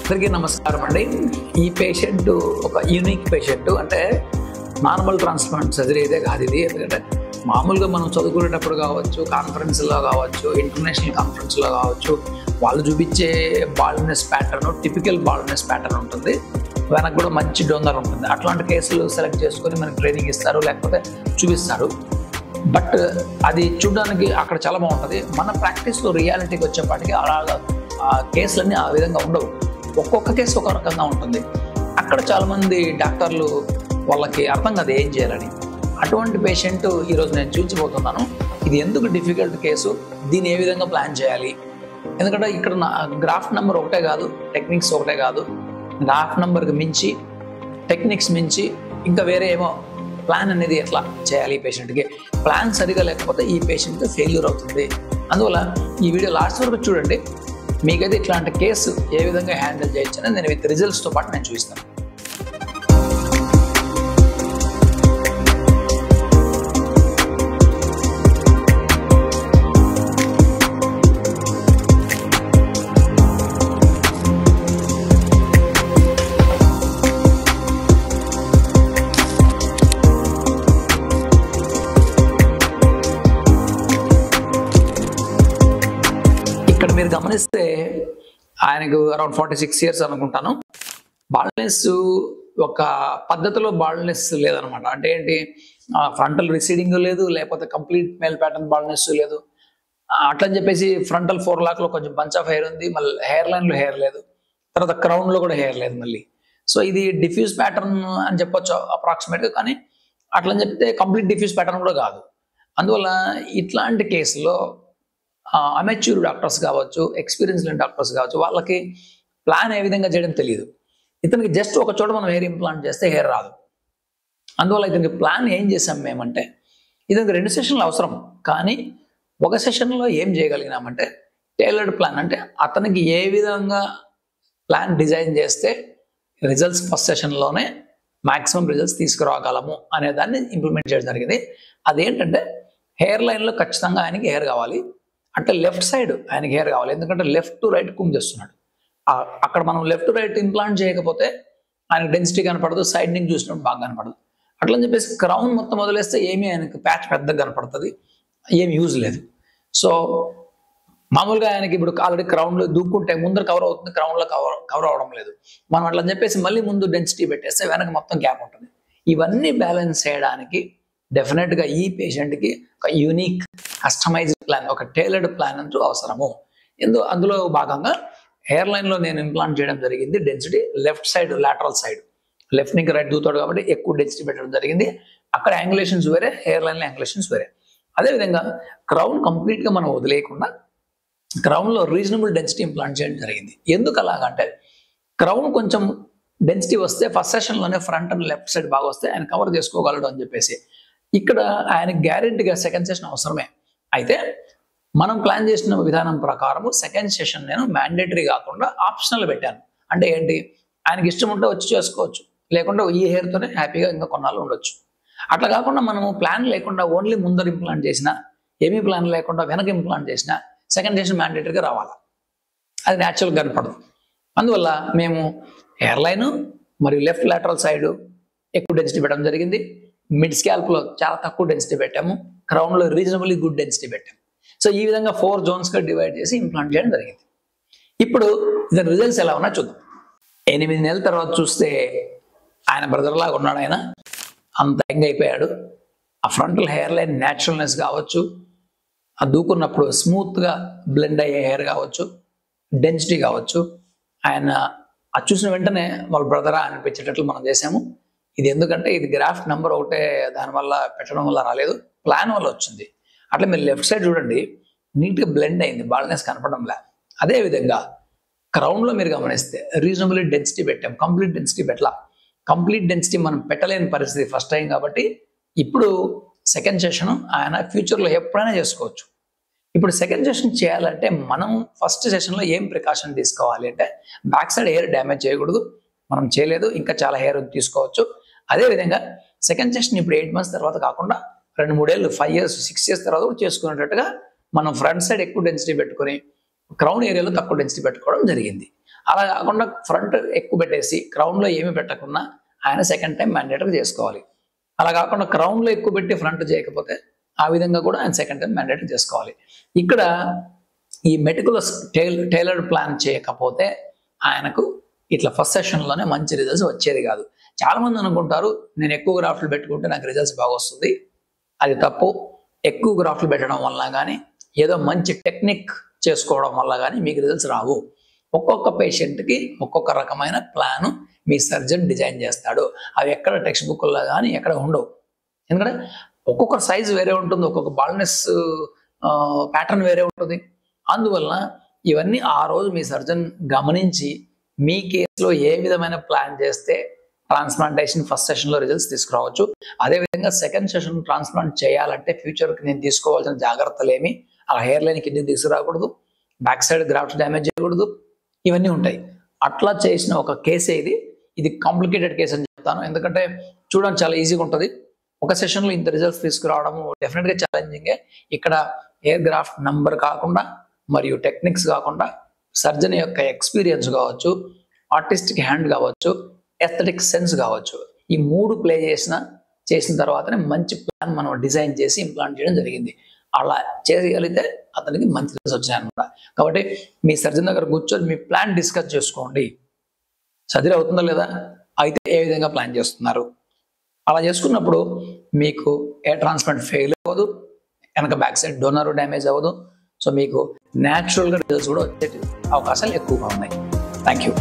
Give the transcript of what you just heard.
అందరికీ నమస్కారం అండి. ఈ పేషెంట్ ఒక యూనిక్ పేషెంట్. అంటే నార్మల్ ట్రాన్స్ప్లాంట్ సర్జరీ అయితే కాదు ఇది. ఎందుకంటే మామూలుగా మనం చదువుకునేటప్పుడు కావచ్చు, కాన్ఫరెన్స్లో కావచ్చు, ఇంటర్నేషనల్ కాన్ఫరెన్స్లో కావచ్చు, వాళ్ళు చూపించే baldness pattern typical baldness pattern ఉంటుంది. వెనక్కి కూడా మంచి డోనర్ ఉంటుంది. అట్లాంటి కేసులు సెలెక్ట్ చేసుకొని మనకి ట్రైనింగ్ ఇస్తారు, లేకపోతే చూపిస్తారు. బట్ అది చూడడానికి అక్కడ చాలా బాగుంటుంది. మన ప్రాక్టీస్లో రియాలిటీకి వచ్చేపాటికి అలాగా ఆ కేసులన్నీ ఆ విధంగా ఉండవు. ఒక్కొక్క కేసు ఒక రకంగా ఉంటుంది. అక్కడ చాలామంది డాక్టర్లు వాళ్ళకి అర్థం కాదు ఏం చేయాలని. అటువంటి పేషెంట్ ఈరోజు నేను చూపించబోతున్నాను. ఇది ఎందుకు డిఫికల్ట్ కేసు, దీన్ని ఏ విధంగా ప్లాన్ చేయాలి. ఎందుకంటే ఇక్కడ గ్రాఫ్ నెంబర్ ఒకటే కాదు, టెక్నిక్స్ ఒకటే కాదు. గ్రాఫ్ నెంబర్కి మించి, టెక్నిక్స్ మించి ఇంకా వేరే ఏమో ప్లాన్ అనేది ఎట్లా చేయాలి. ఈ పేషెంట్కి ప్లాన్ సరిగా లేకపోతే ఈ పేషెంట్ ఫెయిల్యూర్ అవుతుంది. అందువల్ల ఈ వీడియో లాస్ట్ వరకు చూడండి. మీకైతే ఇట్లాంటి కేసు ఏ విధంగా హ్యాండిల్ చేయొచ్చు అని నేను విత్ రిజల్ట్స్తో పాటు నేను చూపిస్తాను. ఇక్కడ మీరు గమనిస్తే ఆయనకు అరౌండ్ 46 years అనుకుంటాను. బాల్డ్నెస్ ఒక పద్ధతిలో బాల్డ్నెస్ లేదనమాట. అంటే ఏంటి, ఫ్రంటల్ రిసీడింగ్ లేదు, లేకపోతే కంప్లీట్ మేల్ ప్యాటర్న్ బాల్డ్నెస్ లేదు. అట్లని చెప్పేసి ఫ్రంటల్ 4 లాక్లో కొంచెం బంచ్ ఆఫ్ హెయిర్ ఉంది, మళ్ళీ హెయిర్ లైన్లో హెయిర్ లేదు, తర్వాత క్రౌన్లో కూడా హెయిర్ లేదు మళ్ళీ. సో ఇది డిఫ్యూజ్ ప్యాటర్న్ అని చెప్పొచ్చు అప్రాక్సిమేట్గా. కానీ అట్లని చెప్తే కంప్లీట్ డిఫ్యూజ్ ప్యాటర్న్ కూడా కాదు. అందువల్ల ఇట్లాంటి కేసులో అమెచ్యూర్ డాక్టర్స్ కావచ్చు, ఎక్స్పీరియన్స్ లేని డాక్టర్స్ కావచ్చు, వాళ్ళకి ప్లాన్ ఏ విధంగా చేయడం తెలియదు. ఇతనికి జస్ట్ ఒక చోట మనం హెయిర్ ఇంప్లాంట్ చేస్తే హెయిర్ రాదు. అందువల్ల ఇతనికి ప్లాన్ ఏం చేసాం మేమంటే, ఇతనికి 2 సెషన్లు అవసరం. కానీ ఒక సెషన్లో ఏం చేయగలిగినామంటే టైలర్డ్ ప్లాన్. అంటే అతనికి ఏ విధంగా ప్లాన్ డిజైన్ చేస్తే రిజల్ట్స్ ఫస్ట్ సెషన్లోనే మ్యాక్సిమం రిజల్ట్స్ తీసుకురాగలము అనే దాన్ని ఇంప్లిమెంట్ చేయడం జరిగింది. అదేంటంటే హెయిర్ లైన్లో ఖచ్చితంగా ఆయనకి హెయిర్ కావాలి. అంటే లెఫ్ట్ సైడ్ ఆయనకి హెయిర్ కావాలి. ఎందుకంటే లెఫ్ట్ టు రైట్ కుమ్ చేస్తున్నాడు. అక్కడ మనం లెఫ్ట్ టు రైట్ ఇంప్లాంట్ చేయకపోతే ఆయనకు డెన్సిటీ కనపడదు, సైడ్ నుంచి చూసినప్పుడు బాగా కనపడదు. అట్లని చెప్పేసి క్రౌన్ మొత్తం వదిలేస్తే ఏమీ ఆయనకి ప్యాచ్ పెద్దగా కనపడుతుంది, ఏమి యూజ్ లేదు. సో మామూలుగా ఆయనకి ఇప్పుడు ఆల్రెడీ క్రౌన్లో దూక్కుంటే ముందర కవర్ అవుతుంది, క్రౌన్లో కవర్ అవడం లేదు. మనం అట్లా చెప్పేసి మళ్ళీ ముందు డెన్సిటీ పెట్టేస్తే వెనక మొత్తం గ్యాప్ ఉంటుంది. ఇవన్నీ బ్యాలెన్స్ చేయడానికి డెఫినెట్గా ఈ పేషెంట్కి ఒక యూనిక్ కస్టమైజ్డ్ ప్లాన్, ఒక టైలర్డ్ ప్లాన్ అంటూ అవసరము. అందులో భాగంగా హెయిర్ లైన్లో నేను ఇంప్లాంట్ చేయడం జరిగింది. Density left side, lateral side, left నుంచి రైట్ దూతాడు కాబట్టి ఎక్కువ డెన్సిటీ పెట్టడం జరిగింది. అక్కడ యాంగులేషన్స్ వేరే, హెయిర్ లైన్లో యాంగులేషన్స్ వేరే. అదేవిధంగా క్రౌన్ కంప్లీట్గా మనం వదిలేయకుండా క్రౌన్లో రీజనబుల్ డెన్సిటీ ఇంప్లాంట్ చేయడం జరిగింది. ఎందుకు అలాగంటే క్రౌన్ కొంచెం డెన్సిటీ వస్తే ఫస్ట్ సెషన్లోనే ఫ్రంట్ అండ్ లెఫ్ట్ సైడ్ బాగా వస్తే ఆయన కవర్ చేసుకోగలడు అని చెప్పేసి ఇక్కడ ఆయన గ్యారెంటీగా సెకండ్ సెషన్ అవసరమే. అయితే మనం ప్లాన్ చేసిన విధానం ప్రకారం సెకండ్ సెషన్ నేను మ్యాండేటరీ కాకుండా ఆప్షనల్ పెట్టాను. అంటే ఏంటి, ఆయనకి ఇష్టం ఉంటే వచ్చి చేసుకోవచ్చు, లేకుండా ఈ హెయిర్తోనే హ్యాపీగా ఇంకా కొన్నాళ్ళు ఉండొచ్చు. అట్లా కాకుండా మనము ప్లాన్ లేకుండా ఓన్లీ ముందర ఇంప్లాంట్ చేసినా, ఏమీ ప్లాన్ లేకుండా వెనక ఇంప్లాంట్ చేసినా సెకండ్ సెషన్ మ్యాండేటరీగా రావాలి. అది న్యాచురల్గా కనపడదు. అందువల్ల మేము హెయిర్ లైన్ మరియు లెఫ్ట్ లాటరల్ సైడ్ ఎక్కువ డెన్సిటీ పెట్టడం జరిగింది. మిడ్ స్కాల్ప్లో చాలా తక్కువ డెన్సిటీ పెట్టాము, క్రౌన్లో రీజనబుల్లీ గుడ్ డెన్సిటీ పెట్టాము. సో ఈ విధంగా 4 జోన్స్గా డివైడ్ చేసి ఇంప్లాంట్ చేయడం జరిగింది. ఇప్పుడు దాని రిజల్ట్స్ ఎలా ఉన్నా చూద్దాం. 8 నెలల తర్వాత చూస్తే ఆయన బ్రదర్ లాగా ఉన్నాడు. ఆయన అంత యంగ్ అయిపోయాడు. ఆ ఫ్రంటల్ హెయిర్ లైన్ న్యాచురల్నెస్ కావచ్చు, ఆ దూకున్నప్పుడు స్మూత్గా బ్లెండ్ అయ్యే హెయిర్ కావచ్చు, డెన్సిటీ కావచ్చు, ఆయన అది చూసిన వెంటనే వాళ్ళ బ్రదరా అనిపించేటట్లు మనం చేసాము. ఇది ఎందుకంటే ఇది గ్రాఫ్ నెంబర్ ఒకటే, దానివల్ల పెట్టడం వల్ల రాలేదు, ప్లాన్ వల్ల వచ్చింది. అట్లా మీరు లెఫ్ట్ సైడ్ చూడండి, నీట్గా బ్లెండ్ అయింది, బాల్డ్నెస్ కనపడంలే. అదేవిధంగా క్రౌన్లో మీరు గమనిస్తే రీజనబుల్లీ డెన్సిటీ పెట్టాం, కంప్లీట్ డెన్సిటీ పెట్టలా. కంప్లీట్ డెన్సిటీ మనం పెట్టలేని పరిస్థితి ఫస్ట్ టైం కాబట్టి ఇప్పుడు సెకండ్ సెషన్ ఆయన ఫ్యూచర్లో ఎప్పుడైనా చేసుకోవచ్చు. ఇప్పుడు సెకండ్ సెషన్ చేయాలంటే మనం ఫస్ట్ సెషన్లో ఏం ప్రికాషన్ తీసుకోవాలి అంటే బ్యాక్ సైడ్ హెయిర్ డ్యామేజ్ చేయకూడదు. మనం చేయలేదు, ఇంకా చాలా హెయిర్ తీసుకోవచ్చు. అదేవిధంగా సెకండ్ సెషన్ ఇప్పుడు 8 months తర్వాత కాకుండా 2-3 ఏళ్ళు, 5 years, 6 years తర్వాత కూడా చేసుకునేటట్టుగా మనం ఫ్రంట్ సైడ్ ఎక్కువ డెన్సిటీ పెట్టుకొని క్రౌన్ ఏరియాలో తక్కువ డెన్సిటీ పెట్టుకోవడం జరిగింది. అలా కాకుండా ఫ్రంట్ ఎక్కువ పెట్టేసి క్రౌన్లో ఏమి పెట్టకుండా ఆయన సెకండ్ టైం మ్యాండేటరీ చేసుకోవాలి. అలా కాకుండా క్రౌన్లో ఎక్కువ పెట్టి ఫ్రంట్ చేయకపోతే ఆ విధంగా కూడా ఆయన సెకండ్ టైం మ్యాండేటరీ చేసుకోవాలి. ఇక్కడ ఈ మెటికులస్ టైలర్డ్ ప్లాన్ చేయకపోతే ఆయనకు ఇట్లా ఫస్ట్ సెషన్లోనే మంచి రిజల్ట్స్ వచ్చేది కాదు. చాలా మంది అనుకుంటారు నేను ఎక్కువ గ్రాఫ్లు పెట్టుకుంటే నాకు రిజల్ట్స్ బాగా వస్తుంది. అది తప్పు. ఎక్కువ గ్రాఫ్లు పెట్టడం వల్ల కానీ ఏదో మంచి టెక్నిక్ చేసుకోవడం వల్ల కానీ మీకు రిజల్ట్స్ రావు. ఒక్కొక్క పేషెంట్కి ఒక్కొక్క రకమైన ప్లాను మీ సర్జన్ డిజైన్ చేస్తాడు. అవి ఎక్కడ టెక్స్ట్ బుక్లో కానీ ఎక్కడ ఉండవు. ఎందుకంటే ఒక్కొక్క సైజు వేరే ఉంటుంది, ఒక్కొక్క బాల్నెస్ ప్యాటర్న్ వేరే ఉంటుంది. అందువల్ల ఇవన్నీ ఆ రోజు మీ సర్జన్ గమనించి మీ కేసులో ఏ విధమైన ప్లాన్ చేస్తే ట్రాన్స్ప్లాంటేషన్ ఫస్ట్ సెషన్లో రిజల్ట్స్ తీసుకురావచ్చు. అదేవిధంగా సెకండ్ సెషన్ ట్రాన్స్ప్లాంట్ చేయాలంటే ఫ్యూచర్కి నేను తీసుకోవాల్సిన జాగ్రత్తలు ఏమి, అలా హెయిర్ లైన్ కింద తీసుకురాకూడదు, బ్యాక్ సైడ్ గ్రాఫ్ట్ డ్యామేజ్ చేయకూడదు, ఇవన్నీ ఉంటాయి. అట్లా చేసిన ఒక కేసే ఇది కాంప్లికేటెడ్ కేసు అని చెప్తాను. ఎందుకంటే చూడడానికి చాలా ఈజీగా ఉంటుంది. ఒక సెషన్లో ఇంత రిజల్ట్స్ తీసుకురావడము డెఫినెట్గా ఛాలెంజింగే. ఇక్కడ హెయిర్ గ్రాఫ్ట్ నంబర్ కాకుండా మరియు టెక్నిక్స్ కాకుండా సర్జన్ యొక్క ఎక్స్పీరియన్స్ కావచ్చు, ఆర్టిస్టిక్ హ్యాండ్ కావచ్చు, ఎస్థెటిక్ సెన్స్ కావచ్చు, ఈ మూడు ప్లే చేసిన తర్వాతనే మంచి ప్లాన్ మనం డిజైన్ చేసి ఇంప్లాంట్ చేయడం జరిగింది. అలా చేయగలిగితే అతనికి మంచి రిజల్ట్స్ వచ్చాయన్నమాట. కాబట్టి మీ సర్జన్ దగ్గర కూర్చొని మీ ప్లాన్ డిస్కస్ చేసుకోండి. సర్జరీ అవుతుందా లేదా, అయితే ఏ విధంగా ప్లాన్ చేస్తున్నారు. అలా చేసుకున్నప్పుడు మీకు ఏ ట్రాన్స్ప్లాంట్ ఫెయిల్ అవ్వదు, వెనక బ్యాక్ సైడ్ డోనర్ డ్యామేజ్ అవ్వదు. సో మీకు న్యాచురల్గా రిజల్ట్స్ కూడా వచ్చే అవకాశాలు ఎక్కువగా ఉన్నాయి. Thank you.